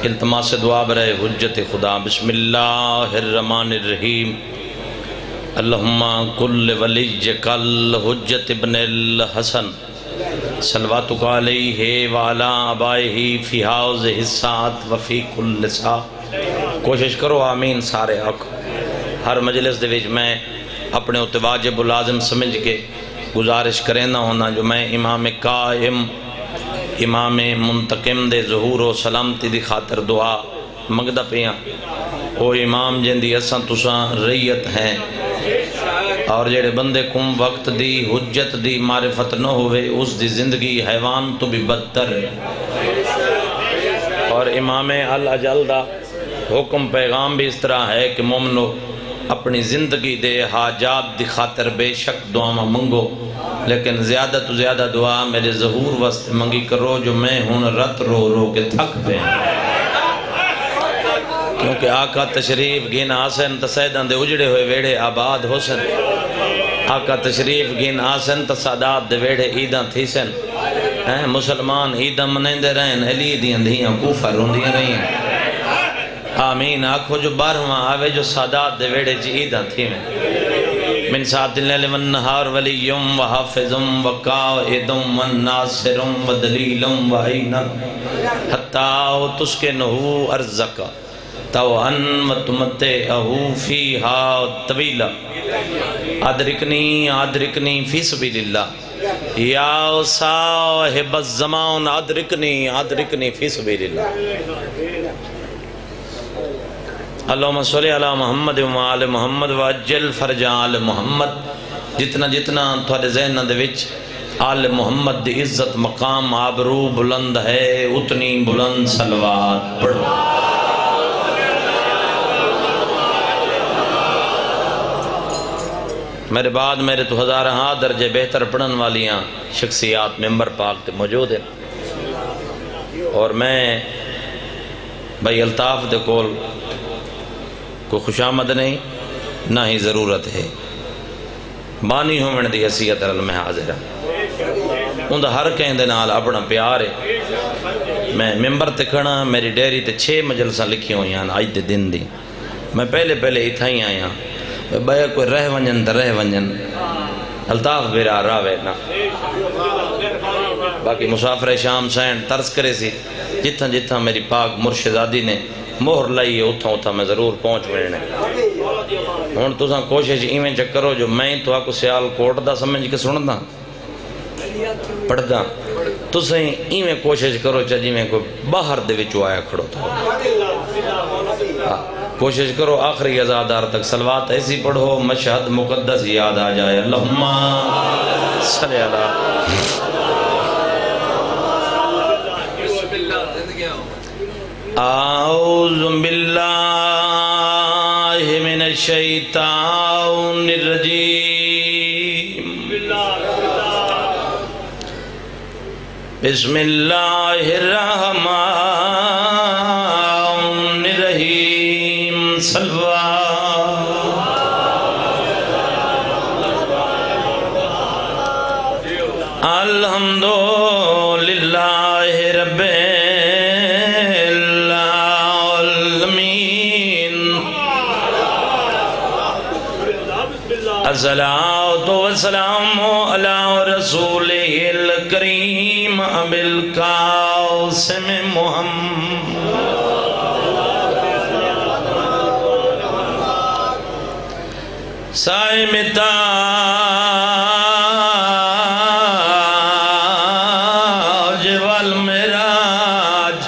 التماس دعا برائے حجت خدا۔ بسم اللہ الرحمن الرحیم۔ اللہم کل ولیجک الحجت ابن الحسن صلواتک علیہ وعلا آبائہ فی حوض الساعت وفی کل ساع۔ کوشش کرو آمین سارے آکھو۔ ہر مجلس دے وچ میں اپنے اتے واجب و لازم سمجھ کے گزارش کرنا ہونا جو میں امام قائم امام منتقم دے ظہور و سلامتی دی خاطر دعا منگدا پیاں۔ او امام جن دی اساں تساں ریت ہیں اور جڑے بندے کم وقت دی حجت دی معرفت نہ ہوئے اس دی زندگی حیوان تو بھی بدتر ہے۔ اور امام الاجل دا حکم پیغام بھی اس طرح ہے کہ مومنو اپنی زندگی دے حاجات دی خاطر بے شک دعا منگو، لیکن زیادہ تو زیادہ دعا میرے ظہور واسطے منگی کرو جو میں ہون رت رو رو کے تھک پہ، کیونکہ آقا تشریف گین آسن تسیدان دے اجڑے ہوئے ویڑے آباد ہو سن، آقا تشریف گین آسن تسادات دے ویڑے عیداں تھی سن، مسلمان عیداں منیندے رہیں، علی دیاں دیاں کوفہ روندیاں رہیں۔ آمین آکھو جو بارہواں آوے جو سادات دے ویڑے چی عیداں تھی میں۔ من ساعت اللیل والنہار ولیم وحافظم وقائدم والناصرم ودلیلم وعینم حتی تسکنہو ارزقا توان وتمتعہو فیہا طویلا ادرکنی فی سبیل اللہ یا صاحب الزمان ادرکنی فی سبیل اللہ۔ اللہم صلی علی محمد و آل محمد وعجل فرج آل محمد۔ جتنا جتنا تھوڑے ذہن دے وچ آل محمد دی عزت مقام آبرو بلند ہے اتنی بلند صلوات پڑھو۔ میرے بعد میرے تو ہزارہاں درجے بہتر پڑھن والیاں شخصیات ممبر پاک تے موجود ہیں، اور میں بھائی الطاف دے کول کو خوشامد نہیں نہ ہی ضرورت ہے، بانی ہومن دی حیثیت رل میں حاضر ہوں، ان دا ہر کہیں دے نال اپنا پیار ہے۔ میں ممبر تے کھڑا میری ڈیری تے 6 مجلساں لکھی ہوئی ہیں آج دے دن دی، میں پہلے اتھا ہی آیا بھائی کوئی رہ ونجن تا رہ ونجن الطاف بیرا راوے نا، باقی مسافر شام سین ترس کرے سی جتھا جتھا میری پاک مرشدادی نے مہر لائیے اتھا میں ضرور پہنچ وینے۔ ہون تساں کوشش ایویں چک کرو جو میں تو آکو سیال کوٹ دا سمجھ کے سندا پڑھ دا، تساں ایویں کوشش کرو چا جی میں کوئی باہر دے وچوں آیا کھڑو تھا۔ کوشش کرو آخری ازادار تک صلوات ایسی پڑھو مشہد مقدس یاد آ جائے۔ اللہم صلی اللہ اعوذ باللہ من الشیطان الرجیم بسم اللہ الرحمن الرحیم صلوات الحمدللہ رب الصلاة والسلام علی رسولہ الکریم ابی القاسم محمد صاحب تاج والمراج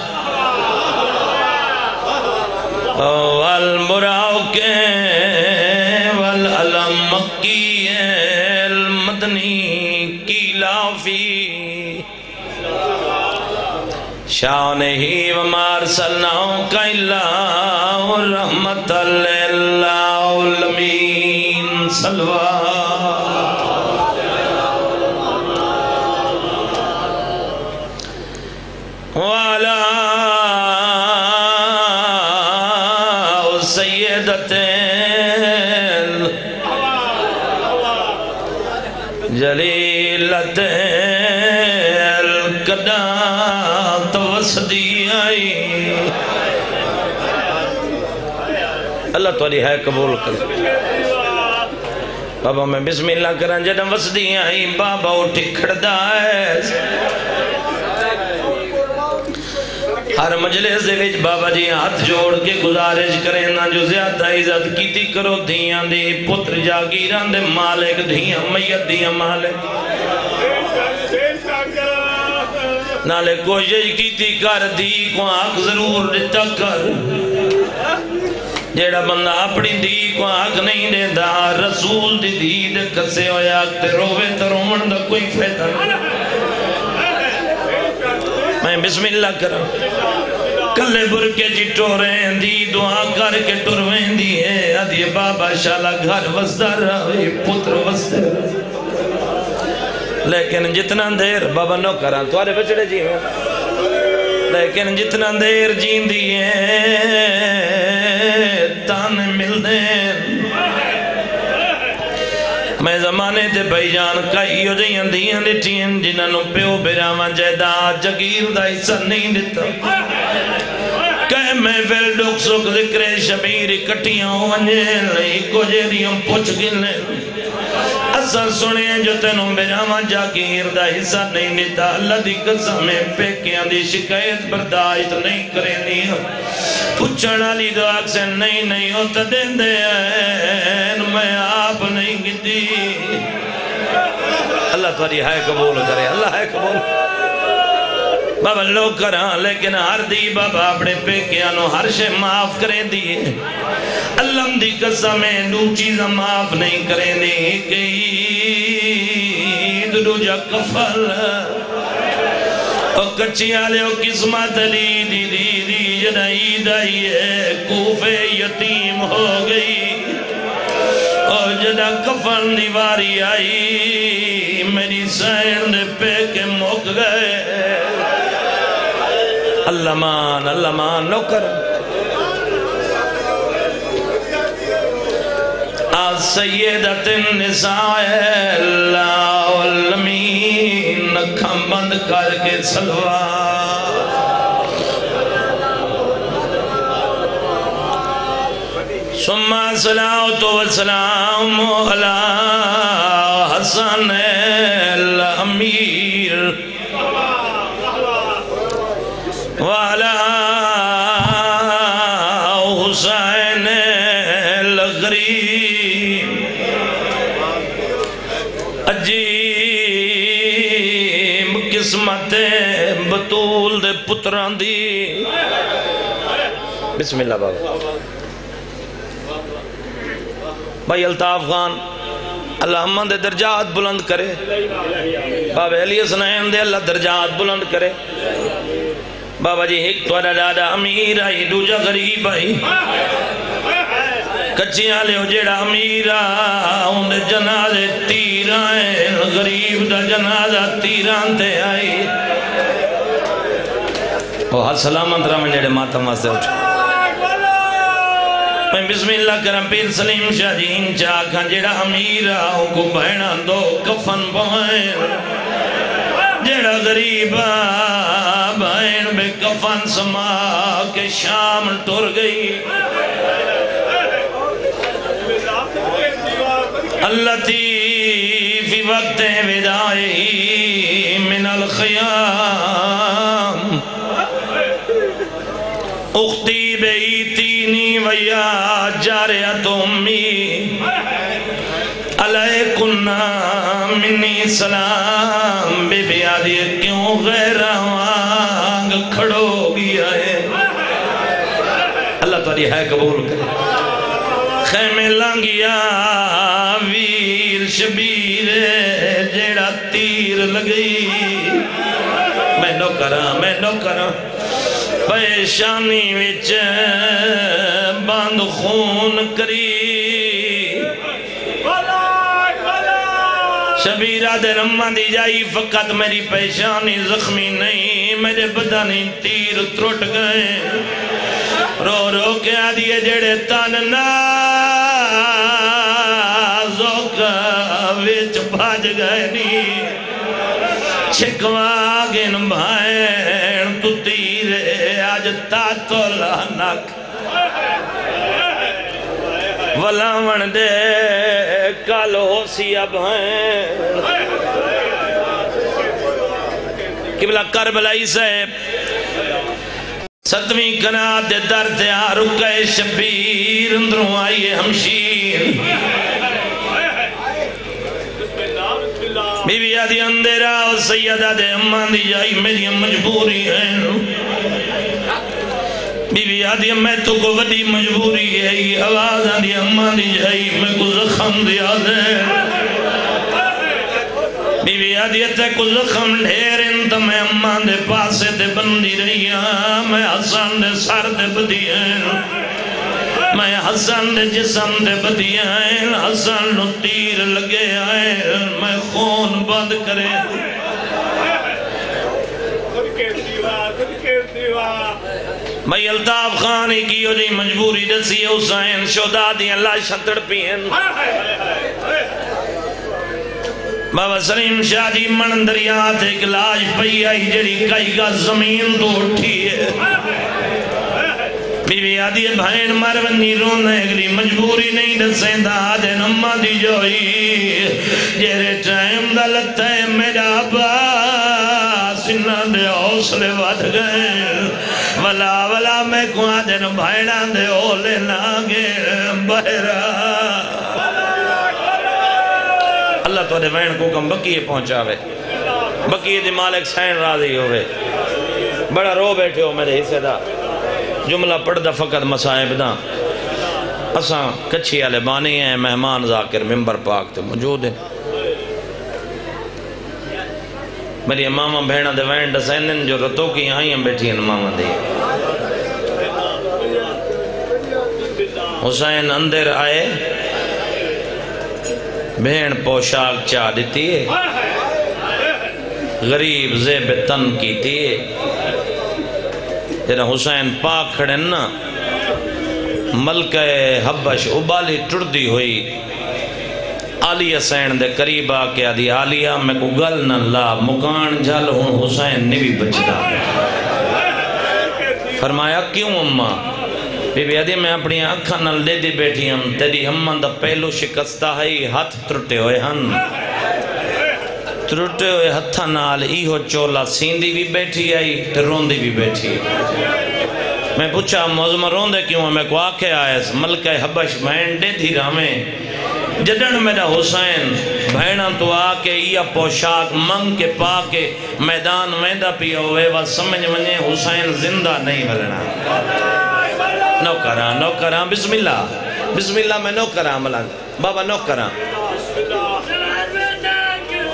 والبراق والعلم مکی المدنی کی لافی شانہی وما ارسلناک الا رحمت للعالمین صلوات وعلا سیدتین جلیلت القدات وسدی آئی اللہ تاری ہے قبول کر بابا میں بسم اللہ کرن جدم وسدی آئی بابا اٹھ کھڑدا ہے ہر مجلس دے وچ بابا جی ہاتھ جوڑ کے گزارش کریں نا جو زیادہ عزت کیتی کرو دھیاں دے پتر جاگیران دے مالک دھیاں میت دیاں مالک نالے کوشش کیتی کر دی کو حق ضرور دیتا کر جیڑا بندہ اپنی دی کو حق نہیں دیتا رسول دی دی دے کسے ہویا تے روے تے رومن دا کوئی فیدہ میں بسم اللہ کروں کلے برکے جی ٹوریں دی دعا کر کے ٹورویں دی ہے ادھی بابا شالا گھر وسدہ رہے پتر وسدہ لیکن جتنا دیر بابا نو کران توارے بچڑے جی ہیں لیکن جتنا دیر جین دیئے تان مل دیں میں زمانے تے بھائی جان کئی ہو جائیں دیاں لٹھیں جنہوں پیو بیراما جیدہ جگیر دا حصہ نہیں دیتا کہ میں فیل ڈوک سک ذکر شبیر کٹیاں ونجیں لئی کو جیریوں پوچھ گلیں اثر سنے جو تینوں بیراما جگیر دا حصہ نہیں دیتا اللہ دی قسمیں پیکیاں دی شکایت برداشت نہیں کریں دیا پچھڑا لی دو اکسے نہیں ہوتا دین دے میں آپ نہیں گتی اللہ تاری ہے قبول کرے اللہ ہے قبول بابا لوگ کران لیکن ہر دی بابا اپنے پیکیانوں ہر شے معاف کریں دیئے اللہ دی قسمیں دو چیزیں معاف نہیں کریں دیئے کہ دو جا کفل اور کچھی آلے اور قسمت دی جنہ عید آئی ہے کوفے یتیم ہو گئی اور جنہ کفن دیواری آئی میری سین پہ کے موک گئے اللہ مان نوکر آج سیدت النساء اللہ والمین نکھم بند کر کے سلوار ثم صلاة والسلام على حسن الامیر وعلى حسین الغریب عجیب قسمت بطول دے پتران دی بسم اللہ بابا بھائی الطاف خان اللہ ہمان دے درجات بلند کرے بابا علی حسنین دے اللہ درجات بلند کرے بابا جی ایک توڑا دادا امیر آئی دوجہ غریب آئی کچھی آلے ہو جیڑا امیر آن دے جنازے تیر آئے غریب دا جنازہ تیران تے آئی وہ حد سلامت رہا میں جیڑے ماتم واسے اٹھا میں بسم اللہ کرم پیر سلیم شاہ جین چاکھاں جیڑا امیر آؤں کو بہنا دو کفن بہن جیڑا غریب بہن بے کفن سما کے شام ٹر گئی اللہ تی فی وقت ودائی من الخیام اختی بیتینی ویا جاریت امی علیکن منی سلام بی بی آدھی کیوں غیر آنگ کھڑو گیا ہے اللہ تعالی ہے قبول کرے خیمے لانگیا ویر شبیر جیڑا تیر لگئی میں نو کراں پیشانی وچ بند خون کری شبیرہ دے رمان دی جائی فقط میری پیشانی زخمی نہیں میرے بدن تیر ترٹ گئے رو رو کے آدھیے جڑے تن نازک وچ بھاج گئے نہیں چھکوا گن بھائن تو تیرے آج تاتو لانک ولاون دے کل ہو سی اب ہیں قبلہ کربلائی صاحب ستویں کنات دے در تے رکے شبیر اندروں آئیے ہمشیر بی بی آدھی اندرہ و سیدہ دے اماں دی جائی میری مجبوری ہے بی بی آدھی میں تو کو وڈی مجبوری ہے آواز آدھی اماں دی جائی میں کو زخم دیا دے بی بی آدھی تے کو زخم ڈھیر انتا میں اماں دے پاسے تے بندی رہی ہاں میں حسن دے سر تے بدی ہیں میں حسن دے جسم دے بدی ہیں حسن نو تیر لگے ہیں میں خون بند کرے میں الطاف خانی کی ہو جی مجبوری دسی ہے حسین شہداء دی اللہ شتر پی ہیں بابا سلیم شاہ جی من دریات ایک لاش پئی آئی جڑی کئی گا زمین تو اٹھی ہے بی بی آدھی بھائن مرونی رونے اگلی مجبوری نہیں دسیں دا دے نمہ دی جوئی جیرے ٹائم دا لگتا ہے میرا عباس انہ دے حوصلے ود گئے ولا میں کو آدھے بھائنہ دے اولے ناگے بہرہ اللہ تو دے وین کو کم بکیے پہنچاوے بکیے دی مالک سین راضی ہوئے بڑا رو بیٹھے ہو میرے حصے دا جملہ پڑھ دا فقط مسائب دا اساں کچھی آلے بانی ہیں مہمان ذاکر ممبر پاک تے موجود ہیں میری امامہ بھیڑا دے وین ڈسینن جو رتو کی یہاں ہی بیٹھی ہیں امامہ دے حسین اندر آئے بھین پوشاک چاہ دیتی ہے غریب زیب تن کیتی ہے جنہا حسین پاک کھڑے نا ملکہ حبش ابالی ٹردی ہوئی آلیہ سین دے قریب آکے آدھی آلیہ میں کو گل نہ لا مکان جھل ہوں حسین نے بھی بچتا فرمایا کیوں اممہ بی بی آدھی میں اپنی آنکھا نل دے دی بیٹھی ہم تیری اممہ دا پہلو شکستہ ہے ہاتھ ترٹے ہوئے ہن ترٹے ہوئے ہتھا نال ایہو چولا سیندی بھی بیٹھی آئی تے روندی بھی بیٹھی میں پوچھا موزمہ روندے کیوں میں کو آکے آئے ملکہ حبش بہن دے دھی رامیں جدن میرا حسین بہنہ تو آکے یہ پوشاک منگ کے پاکے میدان ویندہ پیا ہوئے وہ سمجھ منیں حسین زندہ نہیں بلنا نو کراں بسم اللہ میں نو کراں ملنگ بابا نو کراں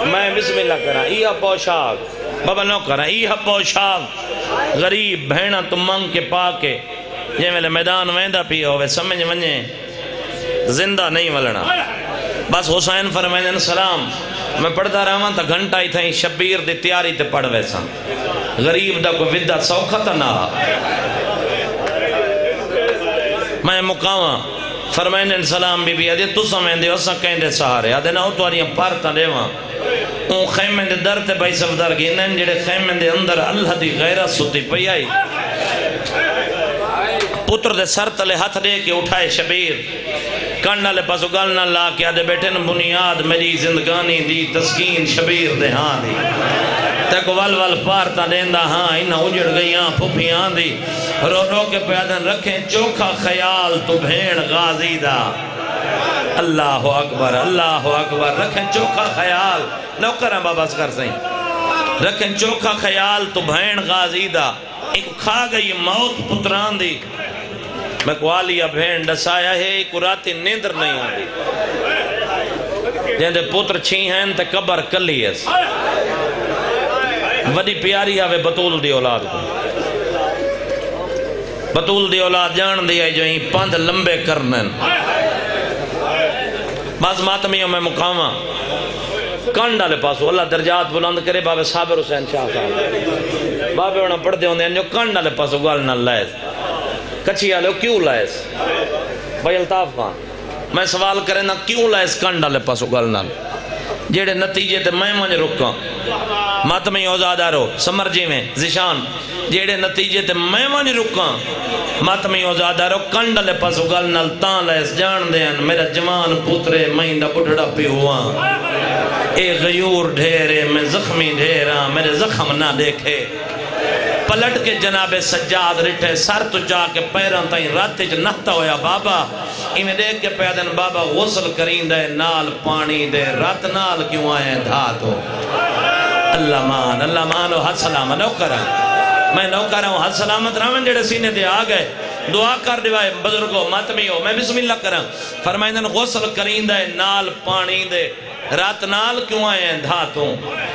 میں بسم اللہ کراں یہ پوشاک بابا نو کراں یہ پوشاک غریب بہنہ تو منگ کے پاکے یہ میرے میدان ویندہ پیا ہوئے سمجھ منیں زندہ نہیں ملنا بس حسین فرمائن سلام میں پڑھتا رہا ہوں تا گھنٹہ ہی تھا شبیر دی تیاری تے پڑھ ویسا غریب دا کو ودہ سوکھا تا نہ میں مقاوہ فرمائن سلام بی بی آدھے تو سمین دے اسا کہیں دے سہارے آدھے نہ تو آدھے پارتا دے وہاں اون خیمیں دے در تے بھائی صفدار کی انہیں جڑے خیمیں دے اندر اللہ دی غیرہ ستی پئی آئی پتر دے سر تلے ہاتھ دے کے اٹھائے شبیر کانڈا لے پاسو گالنا لا کے آدھے بیٹھے نا بنیاد میری زندگانی دی تسکین شبیر دے ہاں دی تک ول پارتا دیندہ ہاں انہا اجڑ گئی ہاں پھوپی ہاں دی رو رو کے پیادن رکھیں چوکھا خیال تو بھیڑ غازی دا اللہ اکبر رکھیں چوکھا خیال نو کریں بابا سکر سہیں رکھیں چوکھا خیال تو بھیڑ غازی دا ایک کھا گئی موت پتران دی میں کو آلیا بھین ڈسایا ہے ایک راتی نیندر نہیں آئی جہاں دے پتر چھی ہیں تے قبر کلی ہے وڈی پیاری آوے بطول دی اولاد کو بطول دی اولاد جان دی آئی جو ہی پاند لمبے کرنن بعض ماتمیوں میں مقامہ کانڈا لے پاسو اللہ درجات بلند کرے بابے صابر حسین شاہ صاحب بابے انہاں پڑھ دے ہوندے ہیں جو کانڈا لے پاسو گالنا لائے کچھی آلے ہو کیوں لائس بھائی الطاف خان میں سوال کریں نا کیوں لائس کانڈا لے پاسو گالنا جیڑے نتیجے تے میں مجھے رکھاں ماتمی اوزادارو سمرجی میں زشان جیڑے نتیجے تے میں وانی رکاں ماتمی اوزادارو کنڈلے پاسو گل نل تان لیس جان دین میرا جوان پوترے میں دا بڑھڑا پی ہوا اے غیور ڈھیرے میں زخمی ڈھیرا میرے زخم نہ دیکھے پلٹ کے جناب سجاد رٹھے سر تو جا کے پیران تائیں راتے جو نہتا ہویا بابا ایمیں دیکھ کے پیدن بابا غسل کرین دے نال پانی دے رات نال کیوں آئے دھاتو اللہ مان و حد سلامت نو کرا میں نو کرا ہوں حد سلامت رامن جڑے سینے دے آگئے دعا کر دیوائے بزرگو ماتمی ہو میں بسم اللہ کرا فرمائندن غسل کرین دے نال پانی دے رات نال کیوں آئے دھاتوں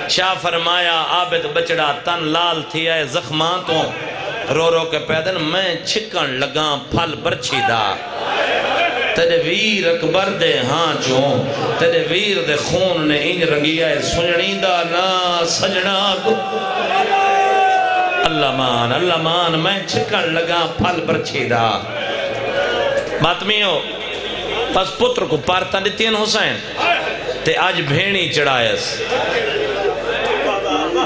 شاہ فرمایا عابد بچڑا تن لال تھی آئے زخمان تو رو رو کے پیدن میں چھکن لگاں پھل برچی دا تیرے ویر اکبر دے ہاں چوں تیرے ویر دے خون نے انج رنگی آئے سنجنی دا نا سجنا کو اللہ مان میں چھکن لگاں پھل برچی دا ماتمیوں پس پتر کو پارتا دیتین حسین تے آج بھینی چڑھائیس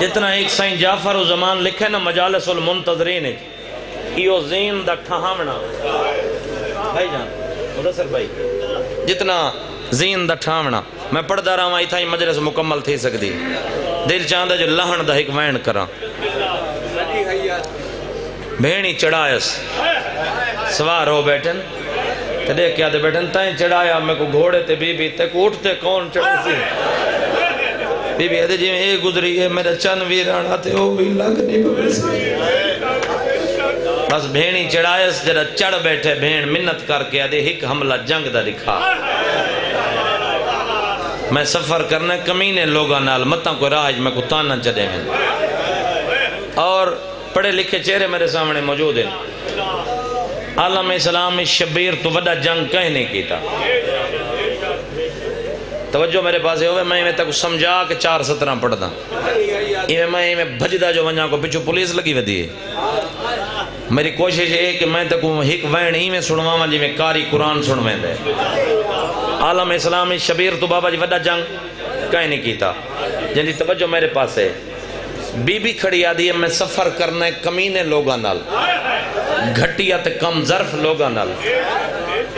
جتنا ایک سائن جعفر و زمان لکھے نا مجالس المنتظرین ایو زین دا ٹھہامنا بھائی جان مدثر بھائی جتنا زین دا ٹھہامنا میں پڑھ دا رہا ہوں تھا مجلس مکمل تھی سکتی دل چاندہ جو لہن دا ایک وین کرا بھینی چڑھائیس سوار ہو بیٹھن تے دیکھ کیا دے بیٹھن تائیں چڑھایا میں کو گھوڑے تے بی بی تے کو اٹھتے کون چڑھے سی بی بی ہے جی میں ایک گزری ہے میرا چن ویران آتے ہو بھی لگ نہیں بے سی بس بھینی چڑھائیس جرہ چڑھ بیٹھے بھین منت کر کے آدھے ہک حملہ جنگ دا دکھا میں سفر کرنے کمینے لوگا نال متاں کو راج میں کو تانا چڑھے میں اور پڑھے لکھے چہرے میرے سامنے موجود ہیں عالم اسلامی شبیر تو وڈا جنگ کہیں نہیں کیتا توجہ میرے پاس ہوئے میں تک سمجھا کہ 4:17 پڑھ دا میں بھجدہ جو ونجا کو پچھو پولیس لگی ودی ہے میری کوشش ہے کہ میں تک ہک وین ہی میں سنواں جی میں کاری قرآن سنویں دے عالم اسلامی شبیر تو بابا جی وڈا جنگ کہیں نہیں کیتا جن دی توجہ میرے پاس ہے بی بی کھڑی آدھی ہے میں سفر کرنے کمینے لوگاں نال گھٹیا تے کم ظرف لوگاں نال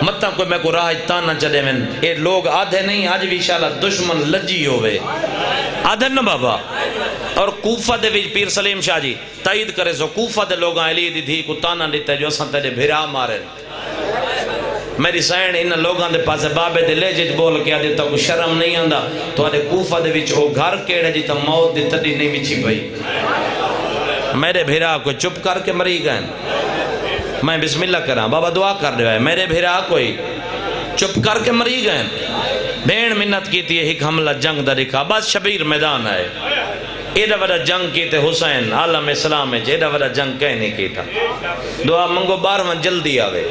مطلب کوئی میں کو راہ تانا چلے میں اے لوگ آدھے نہیں آج بھی انشاءاللہ دشمن لجی ہوئے آدھے نا بابا اور کوفہ دے ویج پیر سلیم شاہ جی تائید کرے سو کوفہ دے لوگاں علی دی دھی کو تانا دیتے جو اساں تیرے بھیرا مارے میری سائن ان لوگاں دے پاسے بابے دے لے جج بول کے آدھے تو کو شرم نہیں آندہ تو آدھے کوفہ دے ویچ او گھر کیڑے جی تو موت دی تڑی نہیں ویچی پئی میرے بھیرا کو چپ کر کے مری گئے میں بسم اللہ کراں بابا دعا کر رہے ہیں میرے بھیرا کوئی چپ کر کے مری گئے بین منت کی تھی ایک حملہ جنگ دا دکھا بس شبیر میدان آئے ایڈا وڈا جنگ کی تے حسین عالم اسلام ہے ایڈا وڈا جنگ کہیں نہیں کی تھا دعا منگو 12 جلدی آوے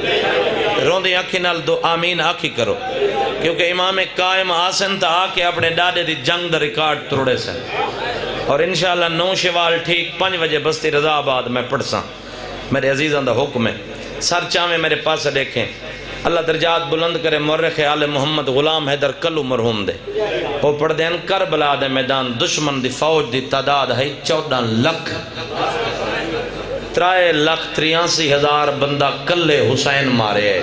روندی آنکھی نال دو آمین آنکھی کرو کیونکہ امام قائم آسن تا آکے اپنے ڈاڈے دی جنگ دا ریکارڈ توڑے سن اور انشاءاللہ 9 شوال ٹھیک 5 بجے بستی رضا آباد میں پڑھ ساں میرے عزیزاں دا حکم ہے سر چاہمیں میرے پاس دیکھیں اللہ درجات بلند کرے مورخ آل محمد غلام حیدر کلو مرحوم دے وہ پڑھ دیں کربلا دے میدان دشمن دی فوج دی تعداد ہے 14 لاکھ 3,83,000 بندہ کلے حسین مارے ہے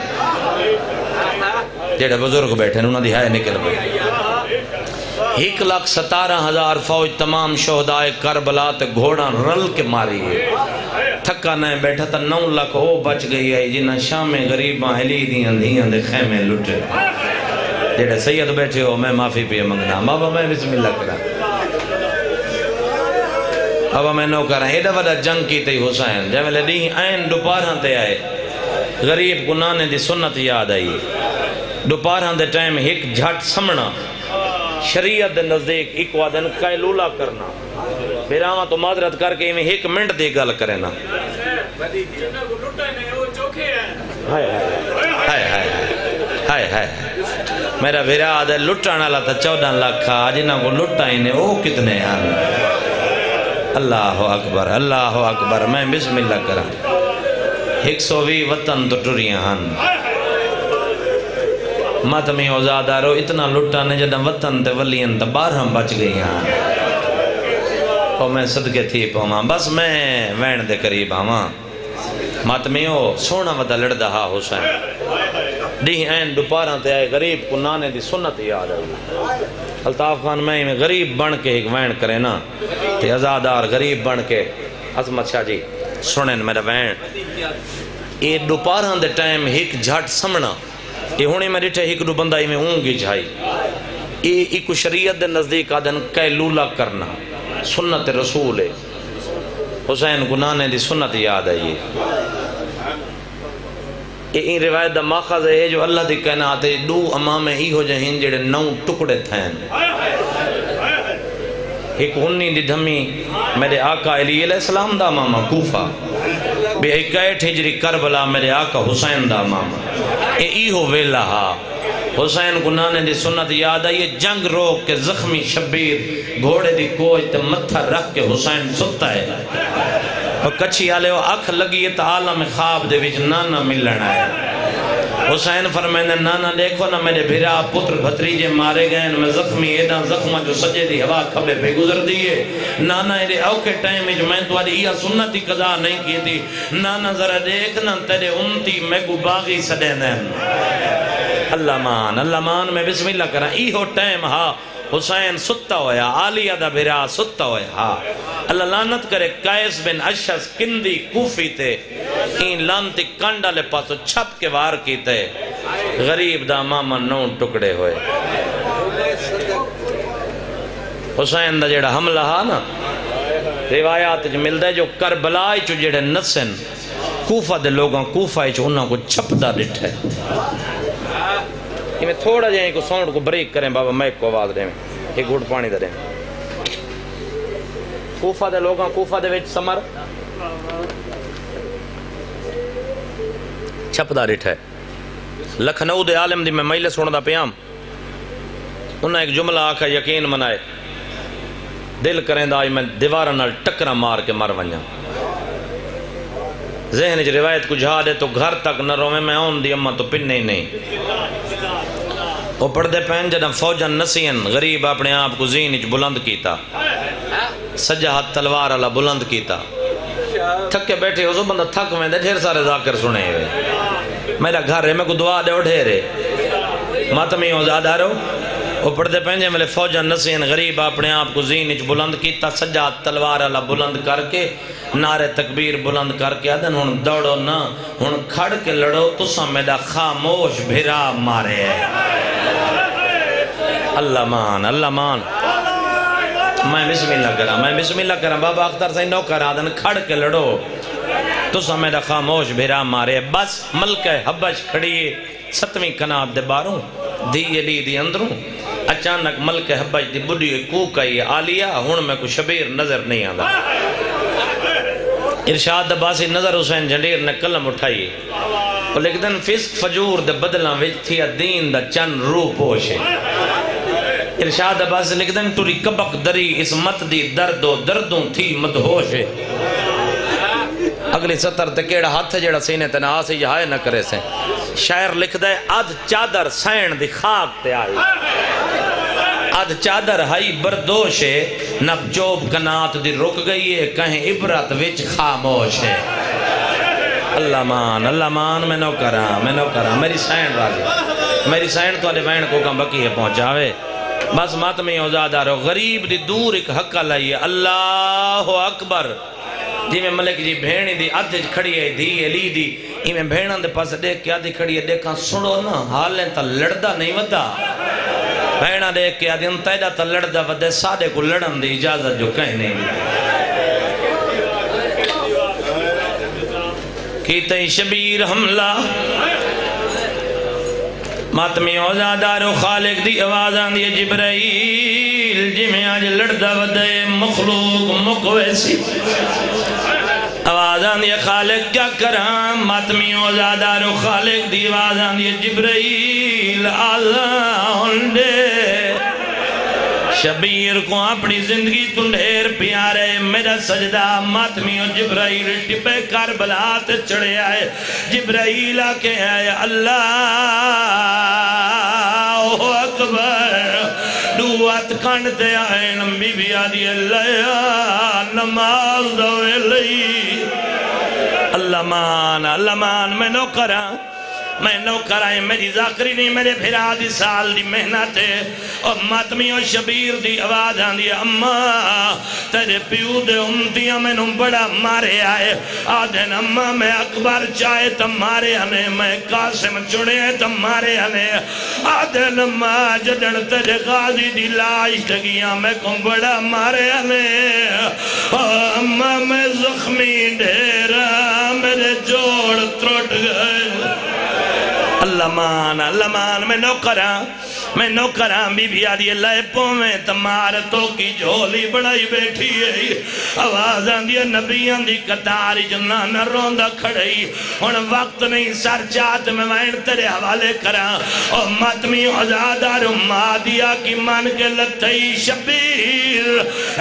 جیڑے بزرگ بیٹھے انہوں دی ہے نکل پڑے 1,17,000 فوج تمام شہدائے کربلا تے گھوڑا رل کے ماری ہے تھکا نہ بیٹھا تا 9 لاکھ او بچ گئی ہے جنہ شام غریباں ہلی دیاں دھیاں دے خیمے لٹے جیڑے سید بیٹھے ہو میں معافی پہ منگنا بابا میں بسم اللہ کرا بابا میں نو کرا ایڈا وڈا جنگ کی تے حسین جب لے دی این دوپہراں تے آئے غریب گنانے دی سنت یاد آئی دوپہراں دے ٹائم ایک جھٹ سمنا شریعت دے نزدیک ایک وعدن قیلولہ کرنا بیراما تو معذرت کر کے میں 1 منٹ دے گل کرے نا میرا بھیرا آدھے لٹانا لاتا 14 لاکھ جنہاں کو لٹائیں نے وہ کتنے ہیں اللہ اکبر میں بسم اللہ کرا 120 وطن تو ٹریاں ہیں ماتمی اوزادارو اتنا لٹانے جدہ وطن تے ولین تا 12 بچ گئی ہیں اور میں صدقے تھی پاواں بس میں وین دے قریب آواں ماتمیو سونا ودا لڑدا ہا حسین ڈی این دوپہراں تے آئے غریب کو نانے دی سنت یاد آئی الطاف خان میں غریب بن کے ایک وین کرے نا تے ازادار غریب بن کے عظمت شاہ جی سنن میرا وین اے دوپہراں دے ٹائم ایک جھٹ سمنا اے ہونے میں ڈٹھے ایک دو بندہ میں اونگی جھائی اے ایک شریعت دے نزدیک آدن قیلولہ کرنا سنت رسول ہے حسین کو نانے دی سنت یاد آئی یہ روایت دا ماخذ ہے جو اللہ دی کہنا آتے دو امام ہی ہو جائیں جڑے 9 ٹکڑے تھین ایک ہنی دی دھمی میرے آقا علی علیہ السلام دا ماما کوفہ بے 61 ہجری کربلا میرے آقا حسین دا ماما ای ہو ویلہ ہا حسین کو نانے دی سنت یاد آئی جنگ روک کے زخمی شبیر گھوڑے دی کوئی تے متھر رکھ کے حسین ستا ہے اور کچھی آلے وہ اکھ لگی تا عالم خواب دے وچ نانا ملن آئے حسین فرمائنے نانا دیکھو نا میرے بھیرا پتر بھتریجے مارے گئے میں زخمی ایڈا زخمہ جو سجے دی ہوا کھبے پہ گزر دیئے نانا ایرے اوکے ٹائم جو میں تو آلی یہ سنتی قضا نہیں کی تھی نانا ذرا دیکھنا تیرے امتی میں گو باغی سدے دین اللہ مان میں بسم اللہ کرا ایہو ٹائم ہا حسین ستا ہویا آلیہ دا بھیرا ستا ہویا ہا اللہ لانت کرے قائس بن اشعث کندی کوفی تے این لانتی کانڈا لے پاسو چھپ کے وار کی تے غریب دا ماما 9 ٹکڑے ہوئے حسین دا جڑا حملہ ہا نا روایات جو مل دے جو کربلائی چو جڑے نسن کوفہ دے لوگاں کوفہ چو انہاں کو چھپ دا ڈٹھے میں تھوڑا جائیں کو ساؤنڈ کو بریک کریں بابا میں کو آواز دیں ایک گھوٹ پانی دے دیں کوفہ دے لوگاں کوفہ دے ویچ سمر چھپ دا ڈٹھے لکھنؤ دے عالم دی میں مہیلے سوڑ دا پیام انہاں ایک جملہ آکھا یقین منائے دل کریں دا آئی میں دیوارہ نال ٹکرہ مار کے مر ونجا ذہن جو روایت کو جہا دے تو گھر تک نہ رو میں آن دی اممہ تو پننے ہی نہیں وہ پردے پہن جنہ فوجن نسین غریب اپنے آپ کو زینج بلند کیتا سجہ ہاتھ تلوار اللہ بلند کیتا تھک کے بیٹھے ہو سو بندہ تھک میں دے ڈھیر سارے ذاکر سنے ہوئے میرا گھر ہے میں کو دعا دے اٹھے رہے ماتمی ہو زیادہ رو وہ پردے پہنجے ملے فوجن نسین غریب اپنے آپ کو زینج بلند کیتا سجہ ہاتھ تلوار اللہ بلند کر کے نعرے تکبیر بلند کر کے آدھن ہن دوڑو نا ہن کھڑ کے لڑو تسا میرا خاموش بھیرا مارے ہے اللہ مان میں بسم اللہ کرا بابا اختر سے نو کرا دن کھڑ کے لڑو تو سمیدہ خاموش بھیرا مارے بس ملک حبش کھڑیے 7ویں کناب دے باروں دی علی دی اندروں اچانک ملک حبش دی بڑی کوک آئی آلیہ ہون میں کو شبیر نظر نہیں آدھا ارشاد باسی نظر حسین جھنڈیر نے قلم اٹھائی لیکن دن فسق فجور دے بدلاں وچ تھی دین دا چند روح پوش ہے ارشاد عباس لکھدن توری کبک دری اسمت دی درد و دردوں تھی مدہوش ہے اگلی سطر تے کیڑا ہاتھ جیڑا سینے تے نہ آسی جہائے نہ کرے سے شاعر لکھ دے اد چادر سین دی خاک تے آئی اد چادر ہائی بردوش ہے نب چوب کنات دی رک گئی ہے کہیں عبرت وچ خاموش ہے اللہ مان میں نو کرا میری سین راضی میری سین تو علی وین کو کم بکی ہے پہنچاوے بس ماتمی اوزادہ رو غریب دی دور ایک حقہ لائیے اللہ اکبر جی میں ملک جی بھینی دی آدھے کھڑی ہے دی علی دی ہی میں بھینن دے پاس دیکھ کے آدھی کھڑی ہے دیکھاں سنو نا حالیں تا لڑدا نہیں ودا بھینا دیکھ کے آدھی انتائدہ تا لڑدا ودے سادے کو لڑن دی اجازت جو کہیں نہیں کیتے شبیر حملہ ماتمی اوزادار و خالق دی آوازان دی جبرائیل جی میں آج لڑدا ودے مخلوق مقویسی آوازان دی خالق کیا کرام ماتمی اوزادار و خالق دی آوازان دی جبرائیل آزان دے شبیر کو اپنی زندگی تنڈھیر پیارے میرا سجدہ ماتمی و جبرائیل ٹپے کربلا تے چڑھے آئے جبرائیل آکے آئے اللہ اکبر دوات کانتے آئین بی بی آدھی اللہ نماز دوے لئی اللہ مان میں نو کرائیں میری ذاکری نہیں میرے بھرا دی سال دی محنت ہے اور ماتمی و شبیر دی آواز آن دی اممہ تیرے پیو دے امتیاں میں نوں بڑا مارے آئے آدھن اممہ میں اکبر چاہے تم مارے آنے میں قاسم چڑے تم مارے آنے آدھن اممہ جدن تیرے غازی دی لاش تگیاں میں کم بڑا مارے آنے اممہ میں زخمی ڈھیرا میرے جوڑ تروٹ گئے اللہ مان میں نوکراں بی بی آدھی اللہ پومیں تمہار تو کی جھولی بڑائی بیٹھی ہے آواز آن دیا نبیان دی قطاری جنانا روندہ کھڑئی ان وقت نہیں سر چاہت میں وائن تیرے حوالے کراں اور ماتمی عزادار مادیا کی مان کے لتھئی شبیر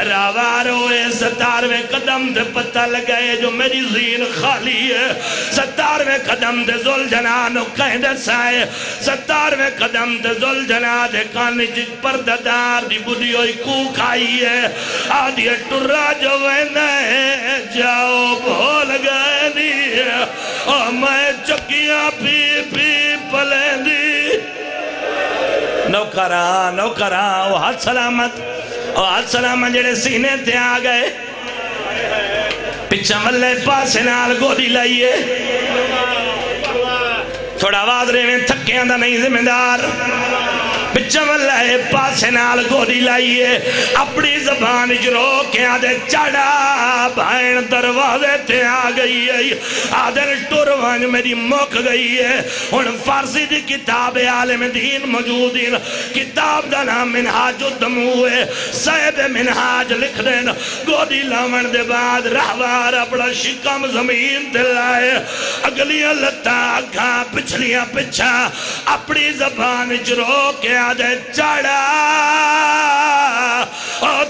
راواروے 17ویں قدم دے پتہ لگئے جو میری زین خالی ہے 17ویں قدم دے ذل جنانو کہیں دے سائے 17ویں قدم دے ذل جنانو دے کانی جس پرددار دی بودی ہوئی کوک آئی ہے آدھی ٹرہ جو وینے جاؤ بھول گئے نہیں اور میں چکیاں پی پلیں دی نوکراں وہ حد سلامت جڑے سینے تے آ گئے پچھا ملے پاسے نال گوڑی لائیے تھوڑا آواز رہے میں تھکیاں دا نہیں ذمہ دار پچھا ملے پاسے نال گوڑی لائیے اپنی زبان جرو کے آدھے چڑھا بھائن دروازے تے آ گئی ہے آدھر ٹوروانج میری موک گئی ہے ان فارسی دی کتاب عالم دین موجودین کتاب دا نام منہاج الدموے صاحب منہاج لکھ دین گوڑی لاون دے بعد رہوار اپنا شکم زمین دلائے اگلیاں لتا آگاں پچھلیاں پچھا اپنی زبان جرو کے آدھے چڑھا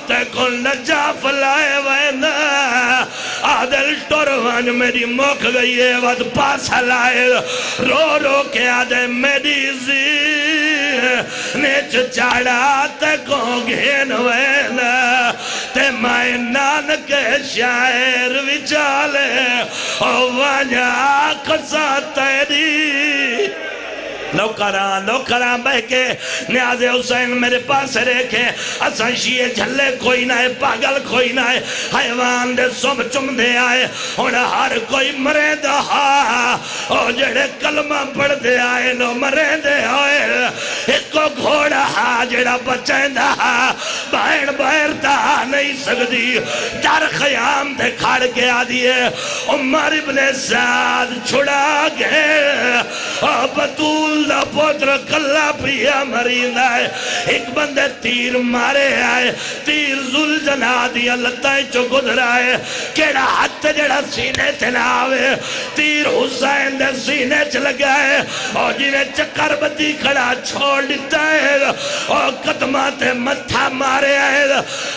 تے کل نجاف لائے وینا آدھل ٹوروانج میری موک گئی ہے ود پاسا لائے رو کے آدھے میری نیچ چڑھا تے کو گھین وینا تے میں نانک شاعر وچالے او وانجا قصہ تیری نوکراں بہ کے نیاز حسین میرے پاس ریکھے اساں شیئے جھلے کوئی نہ ہے پاگل کوئی نہ ہے حیوان دے سب چم دے آئے اور ہر کوئی مرے دا اور جڑے کلمہ پڑھ دے آئے نو مرے دے آئے ایک کو گھوڑا جڑا بچائیں دا بائن بائر دا نہیں سکتی در خیام دے کھاڑ کے آدھی ہے عمر ابن سعد چھڑا گئے بطول دا پوتر کلا پیا مرین آئے ایک بندے تیر مارے آئے تیر ذل جنا دیا لتائیں چو گدر آئے کیڑا ہاتھ جڑا سینے تے ناوے تیر حسین دے سینے چ لگائے اور جنہیں چکر بتی کھڑا چھوڑ دیتا ہے اور قدمات متھا مارے آئے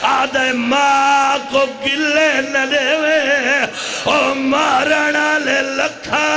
آدھے ماں کو گلے نہ دے اور مارنا لے لکھا